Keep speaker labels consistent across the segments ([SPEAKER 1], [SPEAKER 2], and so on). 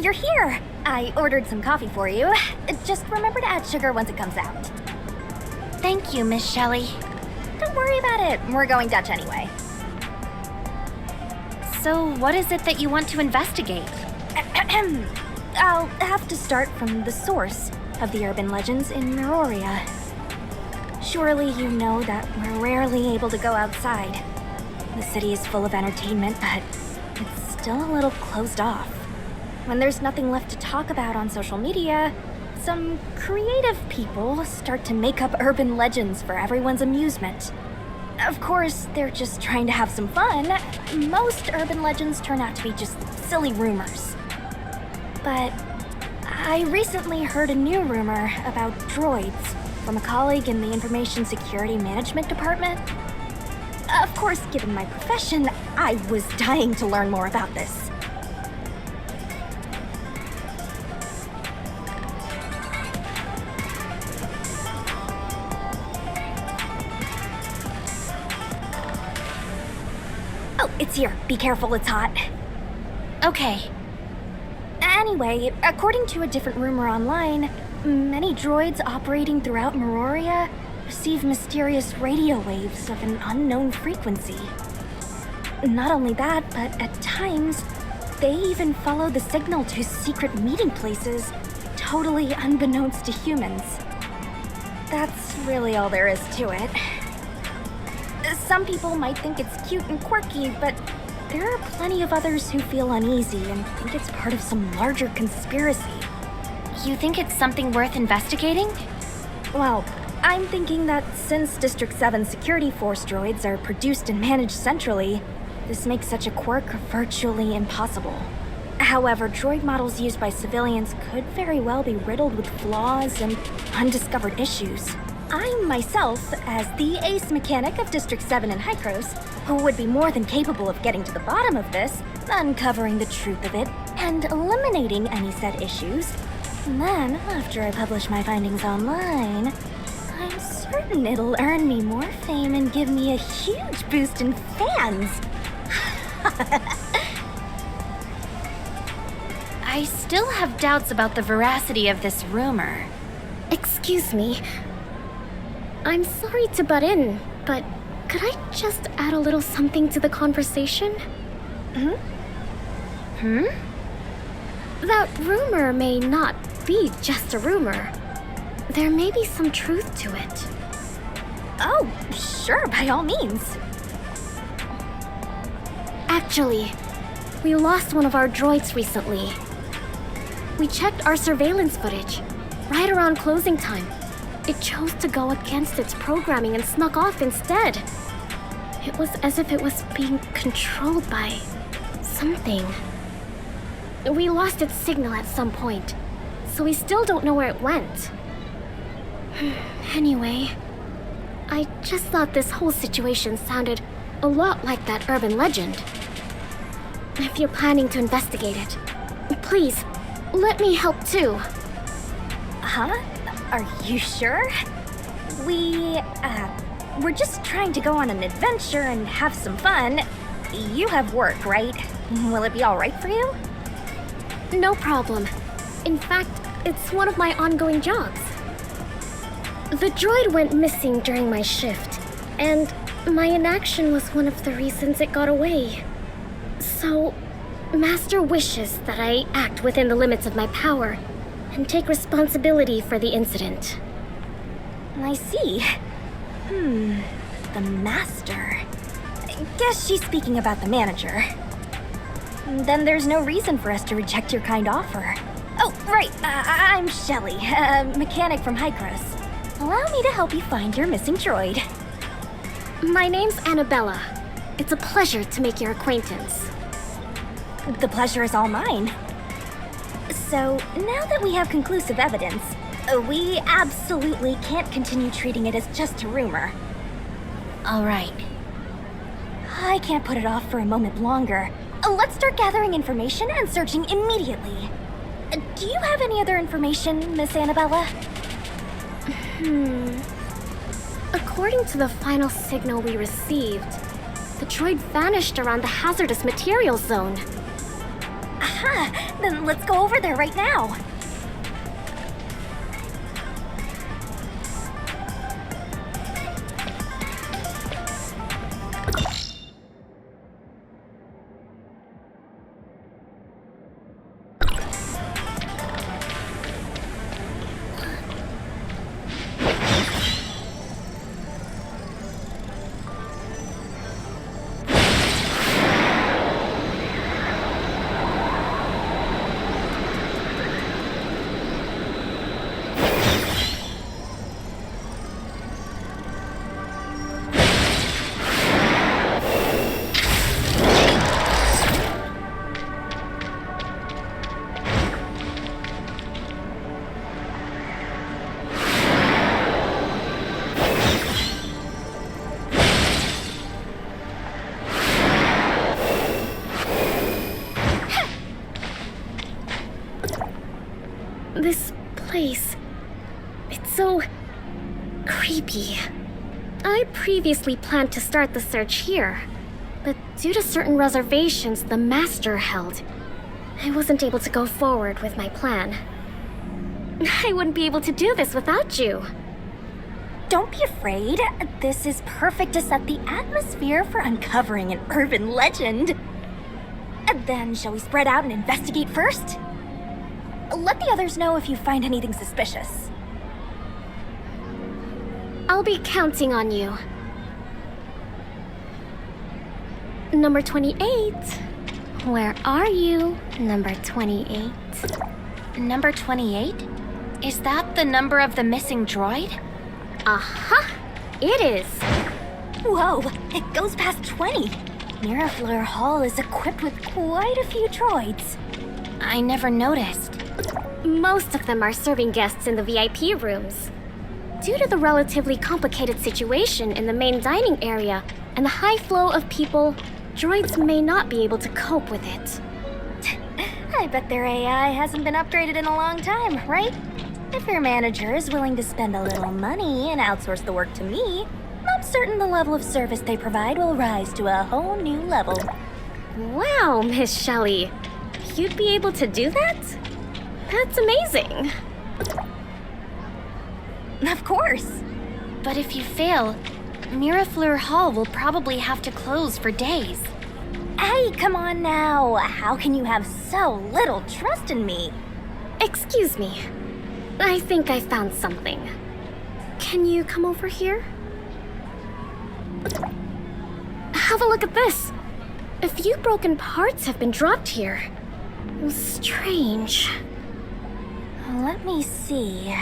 [SPEAKER 1] you're here! I ordered some coffee for you. Just remember to add sugar once it comes out.
[SPEAKER 2] Thank you, Miss Shelley.
[SPEAKER 1] Don't worry about it. We're going Dutch anyway.
[SPEAKER 2] So, what is it that you want to investigate?
[SPEAKER 1] I'll have to start from the source of the urban legends in Meroria. Surely you know that we're rarely able to go outside. The city is full of entertainment, but it's still a little closed off. When there's nothing left to talk about on social media, some creative people start to make up urban legends for everyone's amusement. Of course, they're just trying to have some fun. Most urban legends turn out to be just silly rumors. But I recently heard a new rumor about droids from a colleague in the Information Security Management Department. Of course, given my profession, I was dying to learn more about this. Oh, it's here. Be careful, it's hot.
[SPEAKER 2] Okay.
[SPEAKER 1] Anyway, according to a different rumor online, many droids operating throughout Meroria receive mysterious radio waves of an unknown frequency. Not only that, but at times, they even follow the signal to secret meeting places, totally unbeknownst to humans. That's really all there is to it. Some people might think it's cute and quirky, but there are plenty of others who feel uneasy and think it's part of some larger conspiracy.
[SPEAKER 2] You think it's something worth investigating?
[SPEAKER 1] Well, I'm thinking that since District 7's security force droids are produced and managed centrally, this makes such a quirk virtually impossible. However, droid models used by civilians could very well be riddled with flaws and undiscovered issues. I myself, as the ace mechanic of District 7 in Hykros, would be more than capable of getting to the bottom of this, uncovering the truth of it, and eliminating any said issues. And then, after I publish my findings online, I'm certain it'll earn me more fame and give me a huge boost in fans.
[SPEAKER 2] I still have doubts about the veracity of this rumor.
[SPEAKER 3] Excuse me. I'm sorry to butt in, but could I just add a little something to the conversation? That rumor may not be just a rumor. There may be some truth to it.
[SPEAKER 1] Oh, sure, by all means.
[SPEAKER 3] Actually, we lost one of our droids recently. We checked our surveillance footage right around closing time. It chose to go against its programming and snuck off instead. It was as if it was being controlled by something. We lost its signal at some point, so we still don't know where it went. Anyway, I just thought this whole situation sounded a lot like that urban legend. If you're planning to investigate it, please, let me help too.
[SPEAKER 1] Huh? Are you sure? We're just trying to go on an adventure and have some fun. You have work, right? Will it be all right for you?
[SPEAKER 3] No problem. In fact, it's one of my ongoing jobs. The droid went missing during my shift, and my inaction was one of the reasons it got away. So, Master wishes that I act within the limits of my power and take responsibility for the incident.
[SPEAKER 1] I see. The Master. I guess she's speaking about the manager. Then there's no reason for us to reject your kind offer. Oh, right. I'm Shelley, a mechanic from Hykros. Allow me to help you find your missing droid.
[SPEAKER 3] My name's Annabella. It's a pleasure to make your acquaintance.
[SPEAKER 1] The pleasure is all mine. So, now that we have conclusive evidence, we absolutely can't continue treating it as just a rumor.
[SPEAKER 2] All right.
[SPEAKER 1] I can't put it off for a moment longer. Let's start gathering information and searching immediately. Do you have any other information, Miss Annabella?
[SPEAKER 3] According to the final signal we received, the droid vanished around the hazardous materials zone.
[SPEAKER 1] Aha! Then let's go over there right now.
[SPEAKER 3] This place... it's so... creepy. I previously planned to start the search here, but due to certain reservations the Master held, I wasn't able to go forward with my plan. I wouldn't be able to do this without you.
[SPEAKER 1] Don't be afraid. This is perfect to set the atmosphere for uncovering an urban legend. Then, shall we spread out and investigate first? Let the others know if you find anything suspicious.
[SPEAKER 3] I'll be counting on you. Number 28. Where are you, number 28?
[SPEAKER 2] Number 28? Is that the number of the missing droid?
[SPEAKER 3] Aha! It is!
[SPEAKER 1] Whoa, it goes past 20. Mirafleur Hall is equipped with quite a few droids.
[SPEAKER 2] I never noticed.
[SPEAKER 3] Most of them are serving guests in the VIP rooms. Due to the relatively complicated situation in the main dining area and the high flow of people, droids may not be able to cope with it.
[SPEAKER 1] I bet their AI hasn't been upgraded in a long time, right? If your manager is willing to spend a little money and outsource the work to me, I'm certain the level of service they provide will rise to a whole new level.
[SPEAKER 3] Wow, Miss Shelley. You'd be able to do that? That's amazing.
[SPEAKER 1] Of course.
[SPEAKER 2] But if you fail, Mirafleur Hall will probably have to close for days.
[SPEAKER 1] Hey, come on now. How can you have so little trust in me?
[SPEAKER 3] Excuse me. I think I found something. Can you come over here? Have a look at this. A few broken parts have been dropped here. Strange.
[SPEAKER 1] Let me see.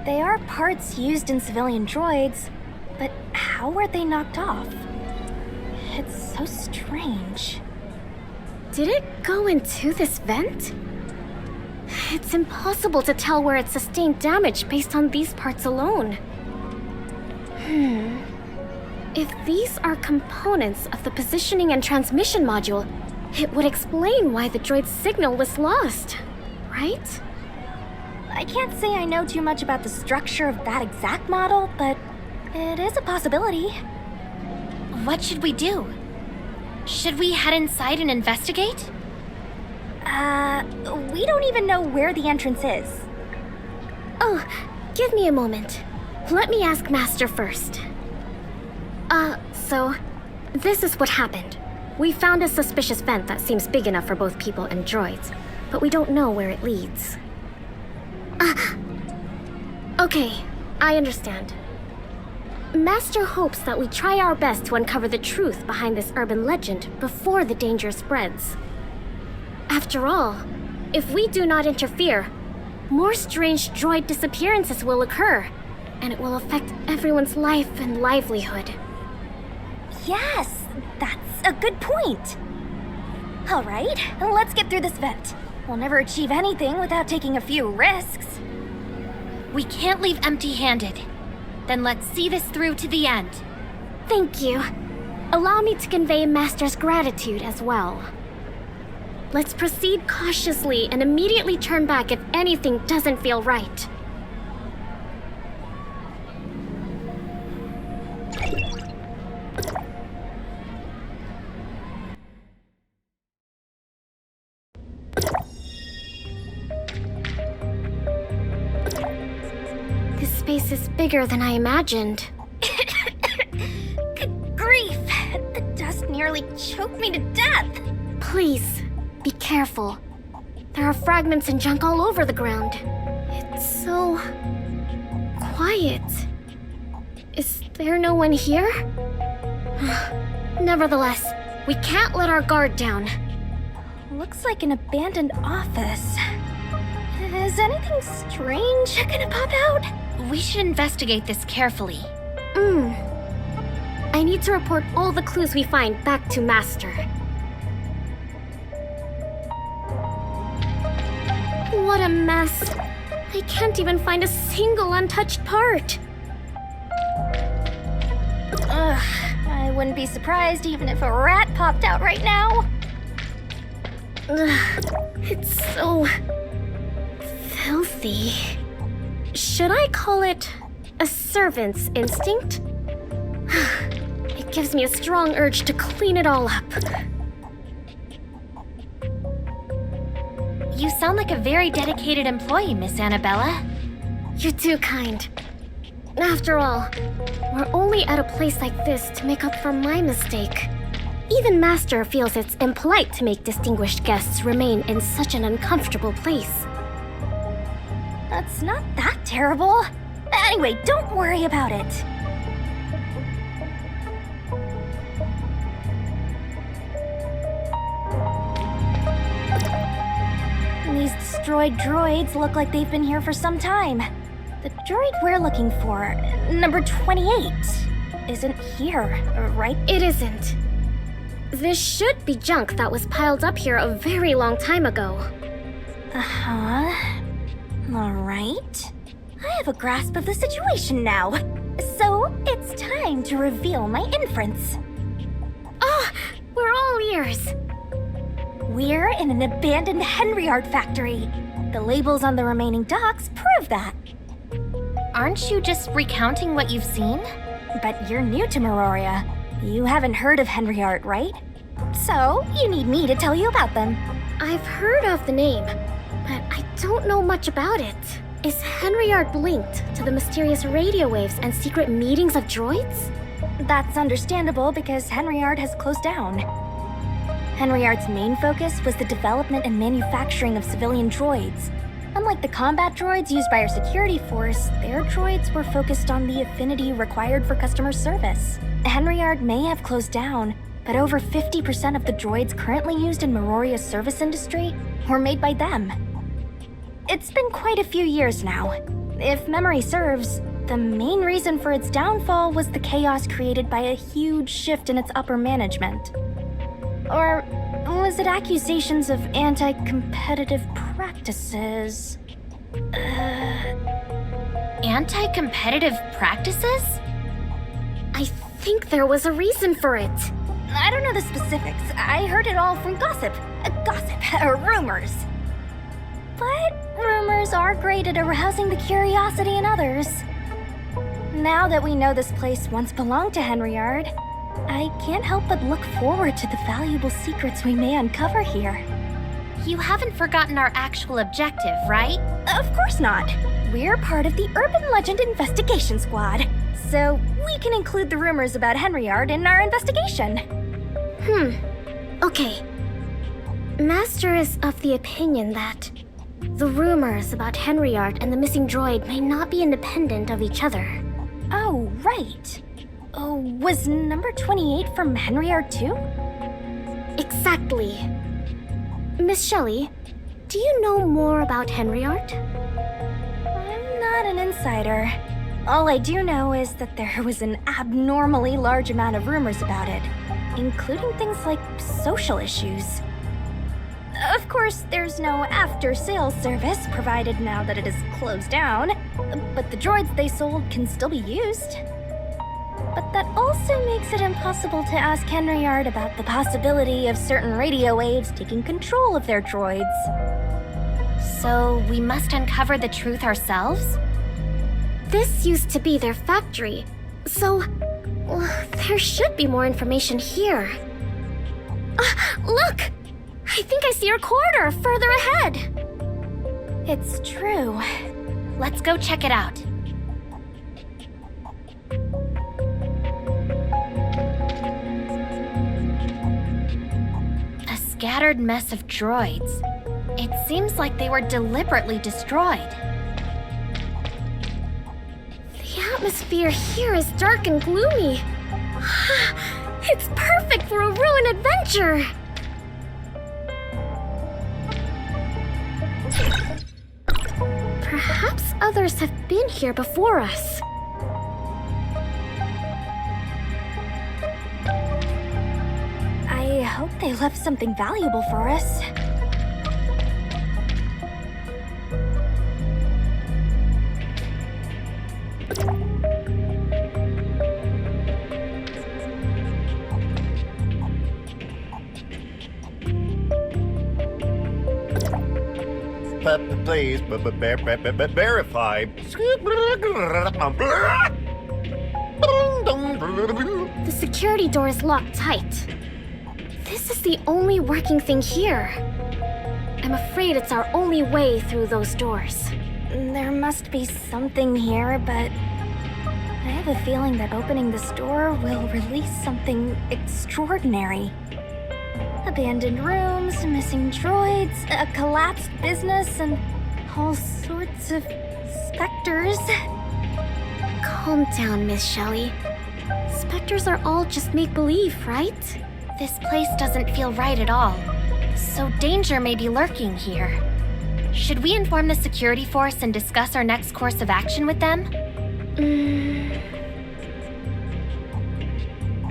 [SPEAKER 1] They are parts used in civilian droids, but how were they knocked off? It's so strange.
[SPEAKER 3] Did it go into this vent? It's impossible to tell where it sustained damage based on these parts alone. If these are components of the positioning and transmission module, it would explain why the droid's signal was lost, right?
[SPEAKER 1] I can't say I know too much about the structure of that exact model, but it is a possibility.
[SPEAKER 2] What should we do? Should we head inside and investigate?
[SPEAKER 1] We don't even know where the entrance is.
[SPEAKER 3] Oh, give me a moment. Let me ask Master first. So, this is what happened. We found a suspicious vent that seems big enough for both people and droids, but we don't know where it leads. Okay, I understand. Master hopes that we try our best to uncover the truth behind this urban legend before the danger spreads. After all, if we do not interfere, more strange droid disappearances will occur, and it will affect everyone's life and livelihood.
[SPEAKER 1] Yes, that's a good point. All right, let's get through this vent. We'll never achieve anything without taking a few risks.
[SPEAKER 2] We can't leave empty-handed. Then let's see this through to the end.
[SPEAKER 3] Thank you. Allow me to convey Master's gratitude as well. Let's proceed cautiously and immediately turn back if anything doesn't feel right. space is bigger than I imagined.
[SPEAKER 1] Good grief! The dust nearly choked me to death!
[SPEAKER 3] Please, be careful. There are fragments and junk all over the ground. It's so... quiet. Is there no one here? Nevertheless, we can't let our guard down.
[SPEAKER 1] Looks like an abandoned office. Is anything strange gonna pop out?
[SPEAKER 2] We should investigate this carefully.
[SPEAKER 3] I need to report all the clues we find back to Master. What a mess. I can't even find a single untouched part.
[SPEAKER 1] Ugh, I wouldn't be surprised even if a rat popped out right now.
[SPEAKER 3] Ugh, it's so... filthy. Should I call it a servant's instinct? It gives me a strong urge to clean it all up.
[SPEAKER 2] You sound like a very dedicated employee, Miss Annabella.
[SPEAKER 3] You're too kind. After all, we're only at a place like this to make up for my mistake. Even Master feels it's impolite to make distinguished guests remain in such an uncomfortable place.
[SPEAKER 1] That's not that terrible. Anyway, don't worry about it. These destroyed droids look like they've been here for some time. The droid we're looking for, number 28, isn't here, right?
[SPEAKER 3] It isn't. This should be junk that was piled up here a very long time ago.
[SPEAKER 1] Uh-huh. All right. I have a grasp of the situation now. So, it's time to reveal my inference.
[SPEAKER 3] Oh, we're all ears.
[SPEAKER 1] We're in an abandoned Henryard factory. The labels on the remaining docks prove that.
[SPEAKER 2] Aren't you just recounting what you've seen?
[SPEAKER 1] But you're new to Meroria. You haven't heard of Henryard, right? So, you need me to tell you about them.
[SPEAKER 3] I've heard of the name, but I don't know much about it. Is Henryard linked to the mysterious radio waves and secret meetings of droids?
[SPEAKER 1] That's understandable because Henryard has closed down. Henryard's main focus was the development and manufacturing of civilian droids. Unlike the combat droids used by our security force, their droids were focused on the affinity required for customer service. Henryard may have closed down, but over 50% of the droids currently used in Meroria's service industry were made by them. It's been quite a few years now. If memory serves, the main reason for its downfall was the chaos created by a huge shift in its upper management. Or was it accusations of anti-competitive practices?
[SPEAKER 2] Anti-competitive practices?
[SPEAKER 3] I think there was a reason for it.
[SPEAKER 1] I don't know the specifics. I heard it all from gossip. Rumors. But rumors are great at arousing the curiosity in others. Now that we know this place once belonged to Henryard, I can't help but look forward to the valuable secrets we may uncover here.
[SPEAKER 2] You haven't forgotten our actual objective, right?
[SPEAKER 1] Of course not. We're part of the Urban Legend Investigation Squad, so we can include the rumors about Henryard in our investigation.
[SPEAKER 3] Okay. Master is of the opinion that the rumors about Henryard and the missing droid may not be independent of each other.
[SPEAKER 1] Oh, right. Oh, was number 28 from Henryard too?
[SPEAKER 3] Exactly. Miss Shelley, do you know more about Henryard?
[SPEAKER 1] I'm not an insider. All I do know is that there was an abnormally large amount of rumors about it, including things like social issues. Of course, there's no after-sales service provided now that it is closed down, but the droids they sold can still be used. But that also makes it impossible to ask Henryard about the possibility of certain radio waves taking control of their droids.
[SPEAKER 2] So we must uncover the truth ourselves?
[SPEAKER 3] This used to be their factory, so there should be more information here. Look! I think I see a corridor further ahead.
[SPEAKER 1] It's true.
[SPEAKER 2] Let's go check it out. scattered mess of droids. It seems like they were deliberately destroyed.
[SPEAKER 3] The atmosphere here is dark and gloomy. It's perfect for a ruin adventure! Perhaps others have been here before us.
[SPEAKER 1] I hope they left something valuable for us.
[SPEAKER 4] Please, verify.
[SPEAKER 3] The security door is locked tight. This is the only working thing here. I'm afraid it's our only way through those doors.
[SPEAKER 1] There must be something here, but I have a feeling that opening this door will release something extraordinary. Abandoned rooms, missing droids, a collapsed business, and all sorts of specters.
[SPEAKER 3] Calm down, Miss Shelley. Specters are all just make-believe, right?
[SPEAKER 2] This place doesn't feel right at all. So danger may be lurking here. Should we inform the security force and discuss our next course of action with them?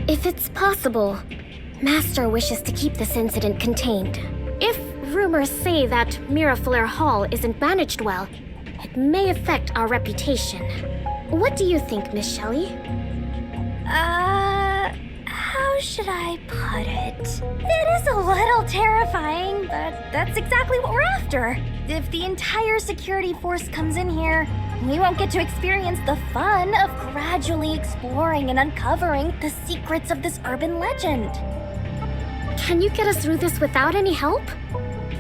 [SPEAKER 3] If it's possible, Master wishes to keep this incident contained. If rumors say that Mirafleur Hall isn't managed well, it may affect our reputation. What do you think, Miss Shelley?
[SPEAKER 1] How should I put it? It is a little terrifying, but that's exactly what we're after. If the entire security force comes in here, we won't get to experience the fun of gradually exploring and uncovering the secrets of this urban legend.
[SPEAKER 3] Can you get us through this without any help?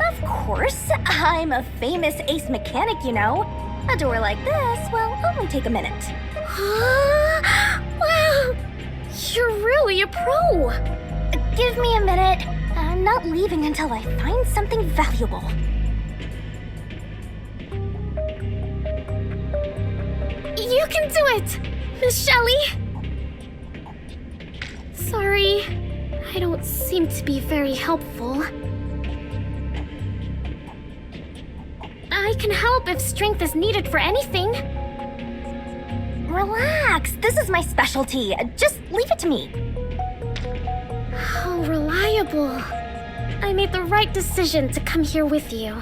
[SPEAKER 1] Of course. I'm a famous ace mechanic, you know. A door like this will only take a minute.
[SPEAKER 3] Wow! You're really a pro!
[SPEAKER 1] Give me a minute. I'm not leaving until I find something valuable.
[SPEAKER 3] You can do it! Miss Shelley! Sorry, I don't seem to be very helpful. I can help if strength is needed for anything.
[SPEAKER 1] Relax. This is my specialty. Just leave it to me.
[SPEAKER 3] How reliable. I made the right decision to come here with you.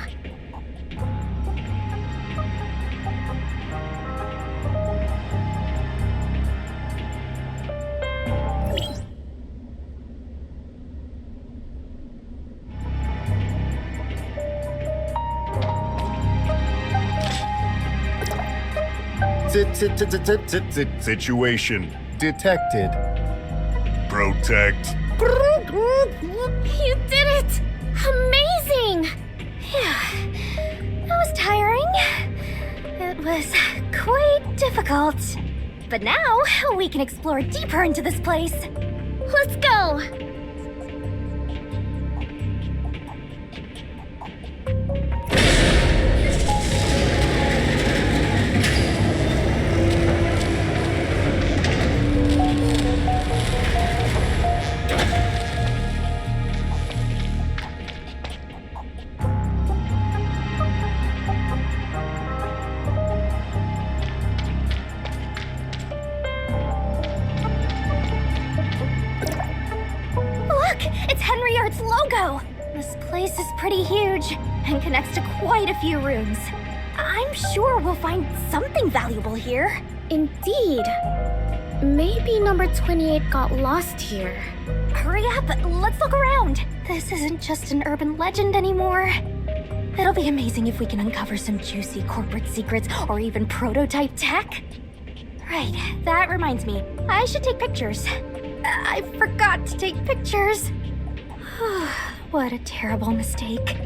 [SPEAKER 4] Situation detected. Protect.
[SPEAKER 3] You did it! Amazing!
[SPEAKER 1] That was tiring. It was quite difficult. But now, we can explore deeper into this place.
[SPEAKER 3] Let's go!
[SPEAKER 1] Logo! This place is pretty huge and connects to quite a few rooms. I'm sure we'll find something valuable here.
[SPEAKER 3] Indeed. Maybe number 28 got lost here.
[SPEAKER 1] Hurry up, let's look around. This isn't just an urban legend anymore. It'll be amazing if we can uncover some juicy corporate secrets or even prototype tech. Right, that reminds me. I should take pictures. I forgot to take pictures. What a terrible mistake.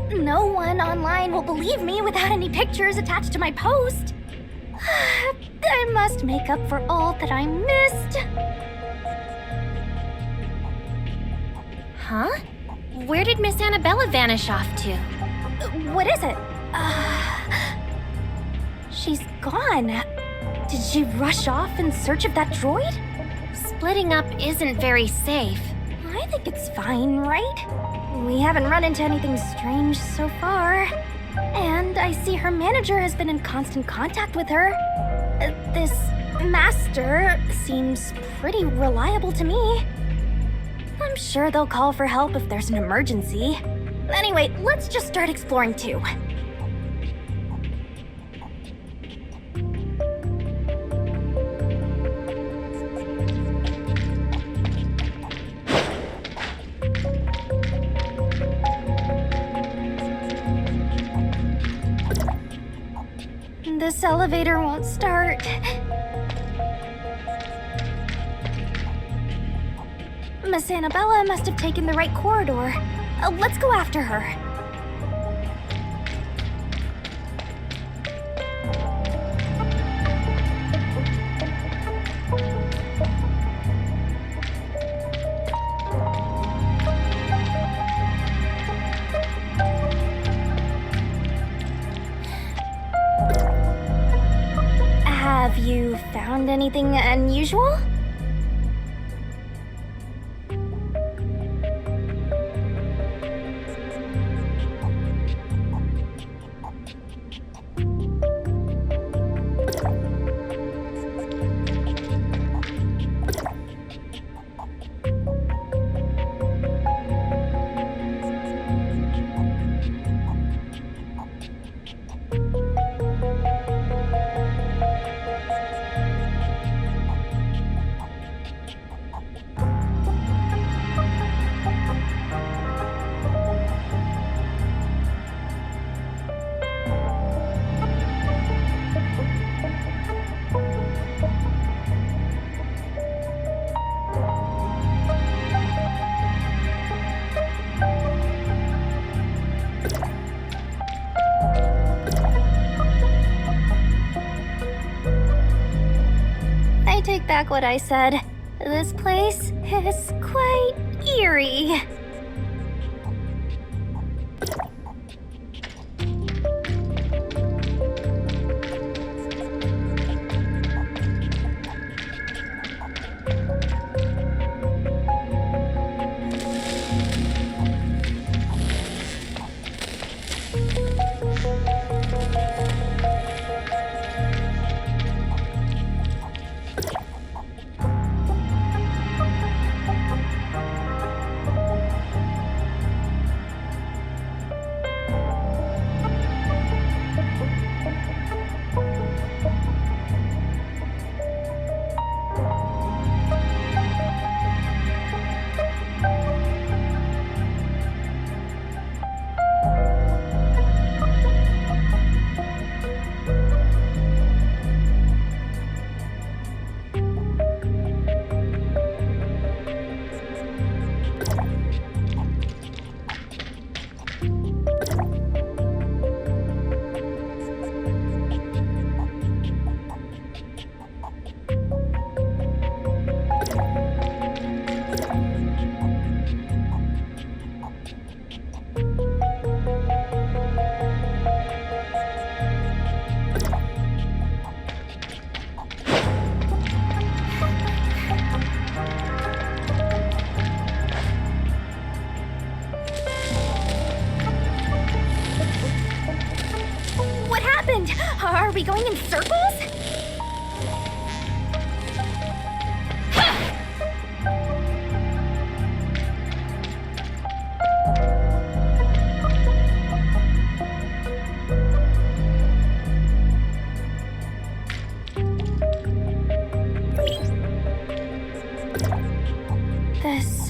[SPEAKER 1] No one online will believe me without any pictures attached to my post. I must make up for all that I missed.
[SPEAKER 2] Huh? Where did Miss Annabella vanish off to?
[SPEAKER 1] What is it? She's gone. Did she rush off in search of that droid?
[SPEAKER 2] Splitting up isn't very safe.
[SPEAKER 1] I think it's fine, right? We haven't run into anything strange so far. And I see her manager has been in constant contact with her. This master seems pretty reliable to me. I'm sure they'll call for help if there's an emergency. Anyway, let's just start exploring too. This elevator won't start. Miss Annabella must have taken the right corridor. Let's go after her. Have you found anything unusual? I take back what I said. This place is quite eerie. Are we going in circles? This...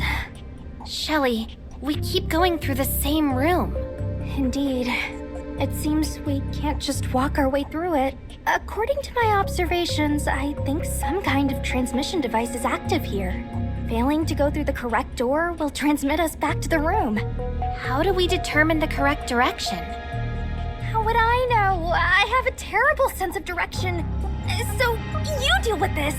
[SPEAKER 2] Shelly, we keep going through the same room.
[SPEAKER 1] Indeed. It seems we can't just walk our way through it. According to my observations, I think some kind of transmission device is active here. Failing to go through the correct door will transmit us back to the room.
[SPEAKER 2] How do we determine the correct direction?
[SPEAKER 1] How would I know? I have a terrible sense of direction. So, you deal with this.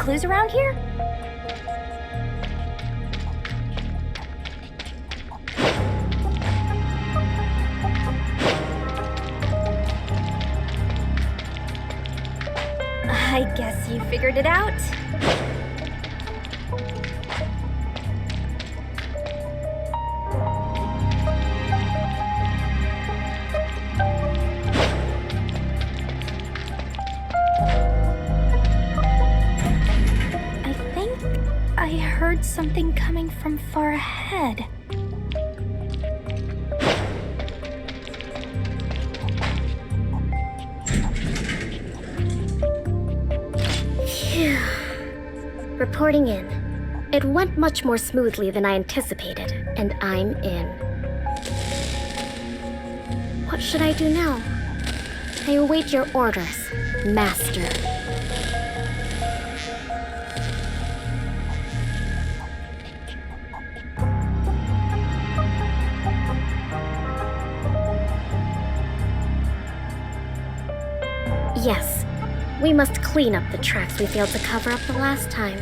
[SPEAKER 1] clues around here? I guess you figured it out. I think I heard something coming from far ahead.
[SPEAKER 3] Reporting in. It went much more smoothly than I anticipated, and I'm in. What should I do now? I await your orders, Master. Yes. We must clean up the tracks we failed to cover up the last time.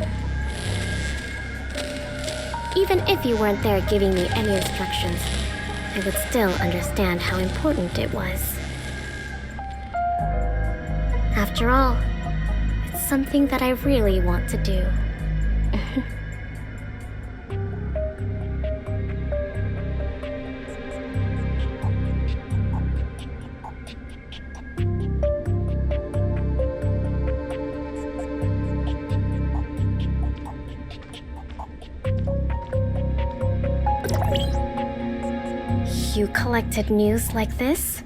[SPEAKER 3] Even if you weren't there giving me any instructions, I would still understand how important it was. After all, it's something that I really want to do. You collected news like this?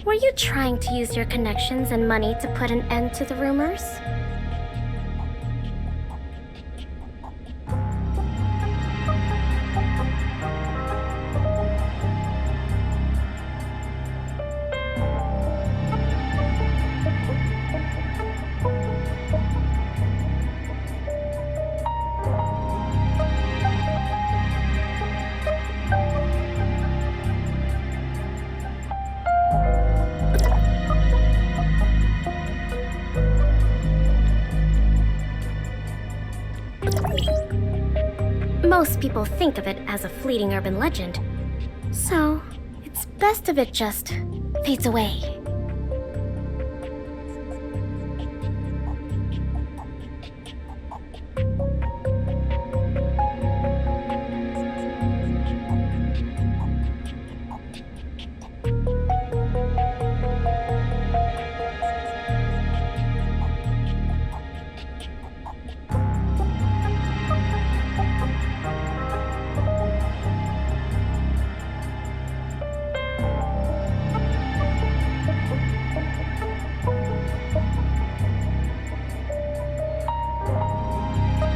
[SPEAKER 3] Were you trying to use your connections and money to put an end to the rumors? Most people think of it as a fleeting urban legend, so it's best if it just fades away.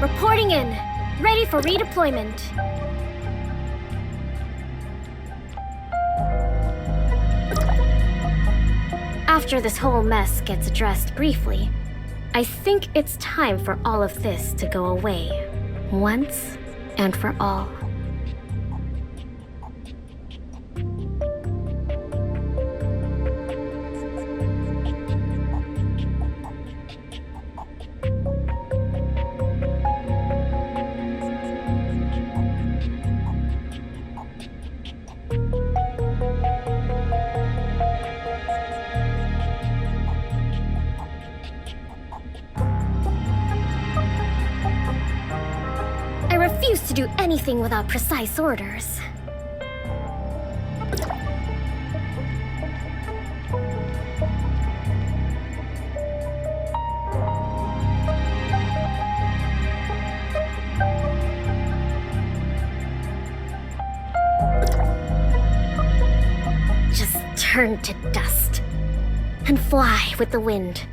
[SPEAKER 3] Reporting in. Ready for redeployment. After this whole mess gets addressed briefly, I think it's time for all of this to go away, once and for all. I refuse to do anything without precise orders. Just turn to dust and fly with the wind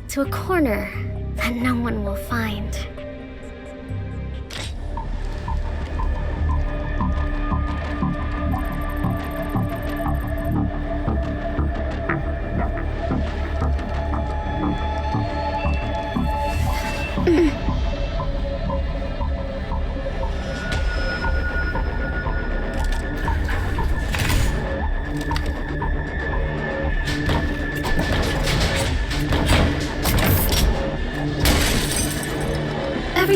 [SPEAKER 3] to a corner that no one will find.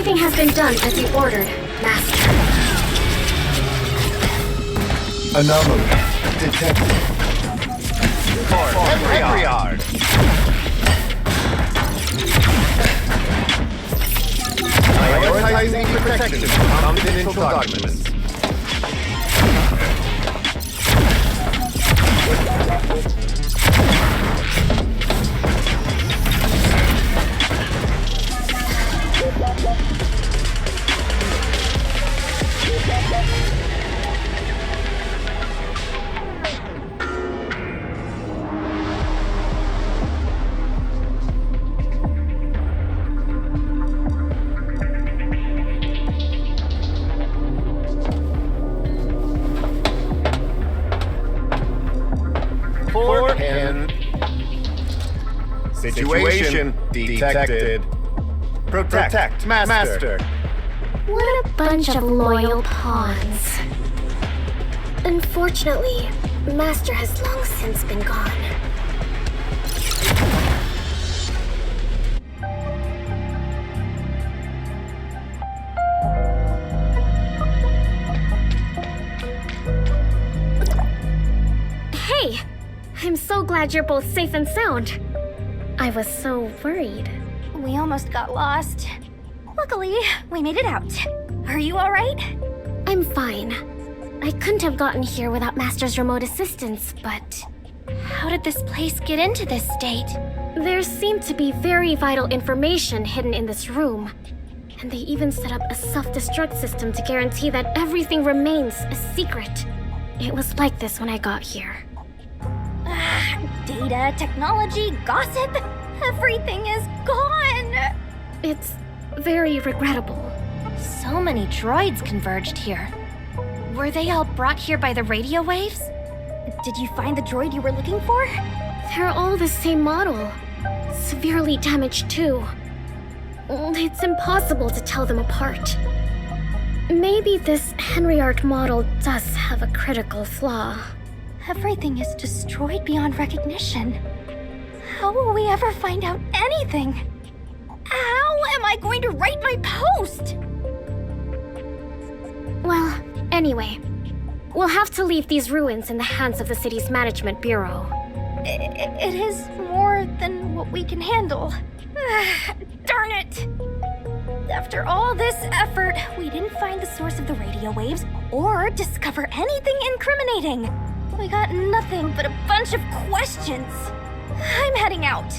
[SPEAKER 3] Everything has been done as you ordered, Master.
[SPEAKER 4] Anomaly detected. Every yard. Prioritizing protection of confidential documents. Situation detected. Protect, Master.
[SPEAKER 3] What a bunch of loyal pawns. Unfortunately, Master has long since been gone. Hey! I'm so glad you're both safe and sound. I was so worried.
[SPEAKER 1] We almost got lost. Luckily, we made it out. Are you alright?
[SPEAKER 3] I'm fine. I couldn't have gotten here without Master's remote assistance, but
[SPEAKER 2] How did this place get into this state?
[SPEAKER 3] there seemed to be very vital information hidden in this room. And they even set up a self-destruct system to guarantee that everything remains a secret. It was like this when I got here.
[SPEAKER 1] Data, technology, gossip, everything is gone.
[SPEAKER 3] It's very regrettable.
[SPEAKER 2] So many droids converged here. Were they all brought here by the radio waves?
[SPEAKER 1] Did you find the droid you were looking for?
[SPEAKER 3] They're all the same model. Severely damaged too. It's impossible to tell them apart. Maybe this Henry Art model does have a critical flaw.
[SPEAKER 1] Everything is destroyed beyond recognition. How will we ever find out anything? How am I going to write my post?
[SPEAKER 3] Well, anyway, we'll have to leave these ruins in the hands of the city's management bureau.
[SPEAKER 1] It is more than what we can handle. Darn it! After all this effort, we didn't find the source of the radio waves or discover anything incriminating. We got nothing but a bunch of questions. I'm heading out.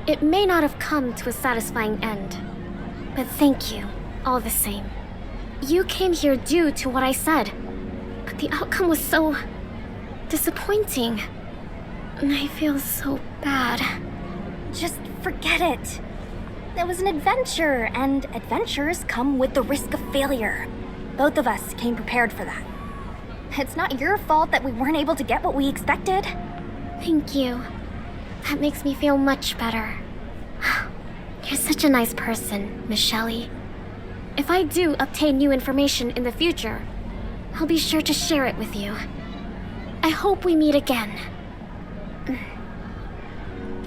[SPEAKER 3] It may not have come to a satisfying end, but thank you, all the same. You came here due to what I said, but the outcome was so disappointing. And I feel so bad.
[SPEAKER 1] Just forget it. It was an adventure, and adventures come with the risk of failure. Both of us came prepared for that. It's not your fault that we weren't able to get what we expected.
[SPEAKER 3] Thank you. That makes me feel much better. You're such a nice person, Miss Shelley. If I do obtain new information in the future, I'll be sure to share it with you. I hope we meet again.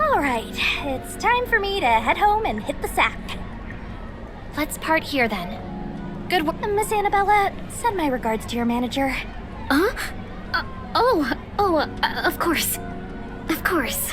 [SPEAKER 1] All right, it's time for me to head home and hit the sack.
[SPEAKER 2] Let's part here then. Good work.
[SPEAKER 1] Miss Annabella, send my regards to your manager.
[SPEAKER 3] Huh? Of course. Of course.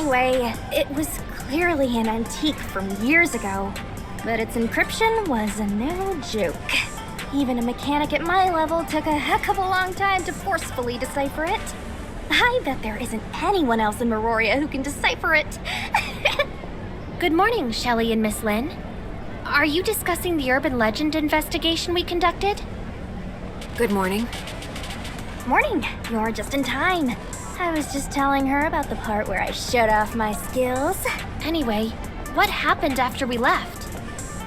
[SPEAKER 1] Anyway, it was clearly an antique from years ago, but its encryption was no joke. Even a mechanic at my level took a heck of a long time to forcefully decipher it. I bet there isn't anyone else in Meroria who can decipher it.
[SPEAKER 2] Good morning, Shelley and Miss Lynn. Are you discussing the urban legend investigation we conducted?
[SPEAKER 3] Good morning.
[SPEAKER 1] Morning, you're just in time. I was just telling her about the part where I showed off my skills.
[SPEAKER 2] Anyway, what happened after we left?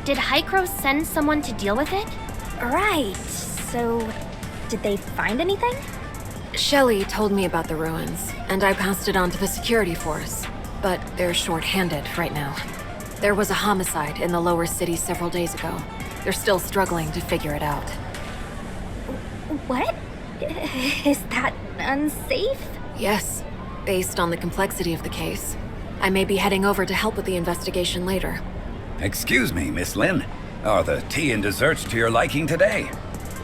[SPEAKER 2] Did Hykros send someone to deal with it?
[SPEAKER 1] Right, so did they find anything?
[SPEAKER 3] Shelley told me about the ruins, and I passed it on to the security force. But they're short-handed right now. There was a homicide in the lower city several days ago. They're still struggling to figure it out.
[SPEAKER 1] What? Is that unsafe?
[SPEAKER 3] Yes, based on the complexity of the case. I may be heading over to help with the investigation later.
[SPEAKER 5] Excuse me, Miss Lynn. Are the tea and desserts to your liking today?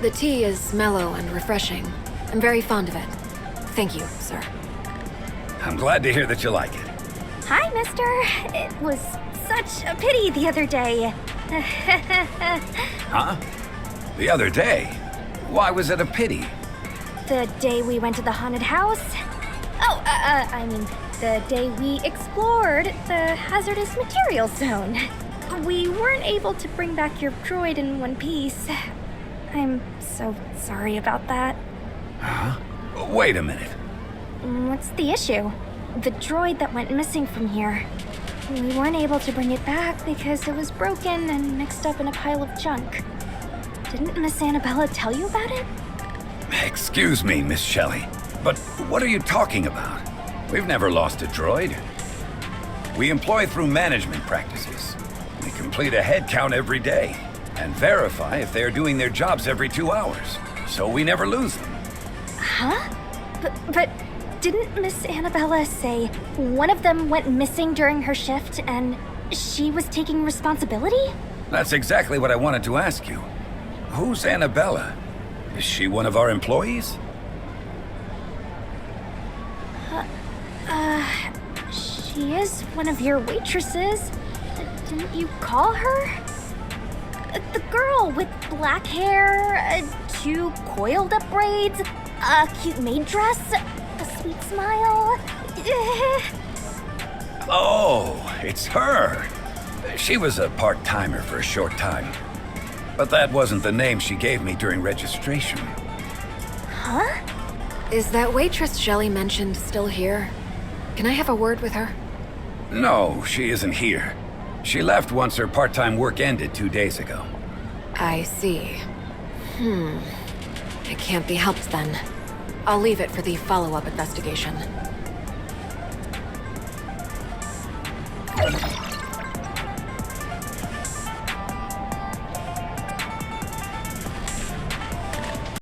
[SPEAKER 3] The tea is mellow and refreshing. I'm very fond of it. Thank you, sir.
[SPEAKER 5] I'm glad to hear that you like it.
[SPEAKER 1] Hi, mister. It was such a pity the other day.
[SPEAKER 5] Huh? The other day? Why was it a pity?
[SPEAKER 1] The day we went to the haunted house? Oh, I mean, the day we explored the hazardous materials zone. We weren't able to bring back your droid in one piece. I'm so sorry about that.
[SPEAKER 5] Huh? Wait a minute.
[SPEAKER 1] What's the issue? The droid that went missing from here. We weren't able to bring it back because it was broken and mixed up in a pile of junk. Didn't Miss Annabella tell you about it?
[SPEAKER 5] Excuse me, Miss Shelley, but what are you talking about? We've never lost a droid. We employ through management practices. We complete a head count every day and verify if they're doing their jobs every 2 hours, so we never lose them.
[SPEAKER 1] Huh? But didn't Miss Annabella say one of them went missing during her shift and she was taking responsibility?
[SPEAKER 5] That's exactly what I wanted to ask you. Who's Annabella? Is she one of our employees?
[SPEAKER 1] She is one of your waitresses. Didn't you call her? The girl with black hair, 2 coiled up braids, a cute maid dress, a sweet smile.
[SPEAKER 5] Oh, it's her. She was a part-timer for a short time. But that wasn't the name she gave me during registration.
[SPEAKER 1] Huh?
[SPEAKER 3] Is that waitress Shelley mentioned still here? Can I have a word with her?
[SPEAKER 5] No, she isn't here. She left once her part-time work ended 2 days ago.
[SPEAKER 3] I see. It can't be helped then. I'll leave it for the follow-up investigation.